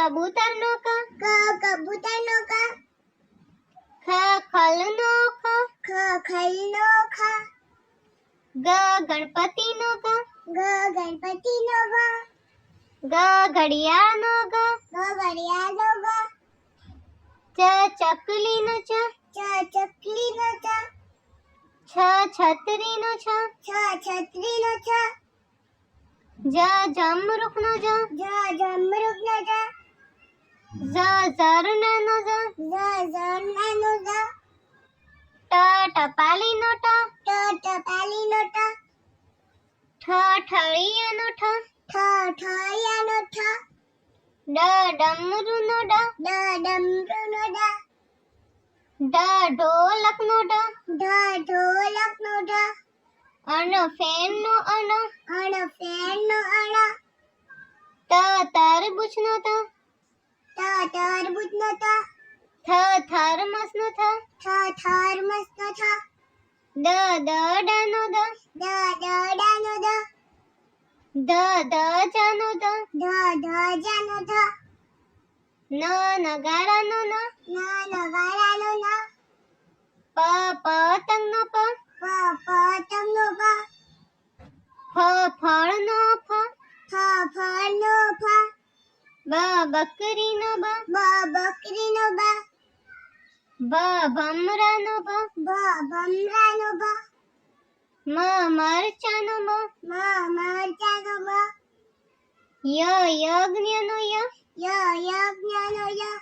કબૂતરનો ક, કબૂતરનો ક, ખલનો ખ, ખલનો ખ, ગણપતિનો ગ, ગણપતિનો ગ, ઘડિયાળનો ગ, ઘડિયાળનો ગ, ચકલીનો ચ, ચકલીનો ચ, છત્રીનો છ, છત્રીનો છ, જમરૂખનો જ, જમરૂખનો જ, ઝરણાનો જ, ઝરણાનો જ, ટપાલીનો ટ, ટપાલીનો ટ, ઠળિયાનો ઠ, ઠળિયાનો ઠ, ડમરૂનો ડ, ડમરૂનો ડ, ઢોલકનો ઢ, ઢોલકનો ઢ, ફેનનો અણ, ફેનનો અણ, તરબૂચનો ત, તરબૂચનો ત, થર્મસનો થ, થર્મસનો થ, દડાનો દ, દડાનો દ, ધજાનો દ, ધજાનો ધ, નગારાનો ન, નગારાનો ન, પતંગનો પ, પતંગનો પ, ફળનો ફ, ફળનો ફ, બકરીનો બ, બકરીનો બ, ભમરાનો ભ, ભમરાનો ભ, મરચાનો મ, મરચાનો મ, યજ્ઞનો ય, યજ્ઞનો ય,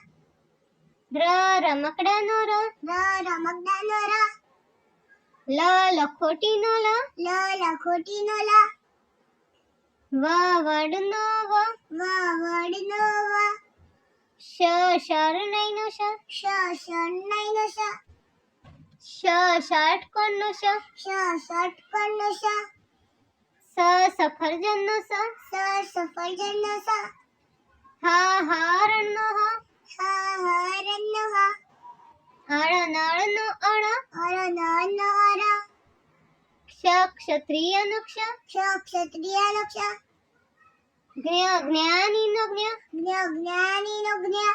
રમકડાનો ર, રમકડાનો ર, લખોટીનો લ, લખોટીનો લ, વડનો વ, વડનો વ, શરણાઈનો શ, શરણાઈનો શ, ષટકોણનો શ, ષટકોણનો શ, સફરજનનો સ, સફરજનનો સ, હરણનો હ, હરણનો હ, નળનો અળ, નળનો અળ, ક્ષત્રિયનો ક્ષ, ક્ષત્રિયનો ક્ષ, જ્ઞાનીનો જ્ઞ, જ્ઞાનીનો જ્ઞ,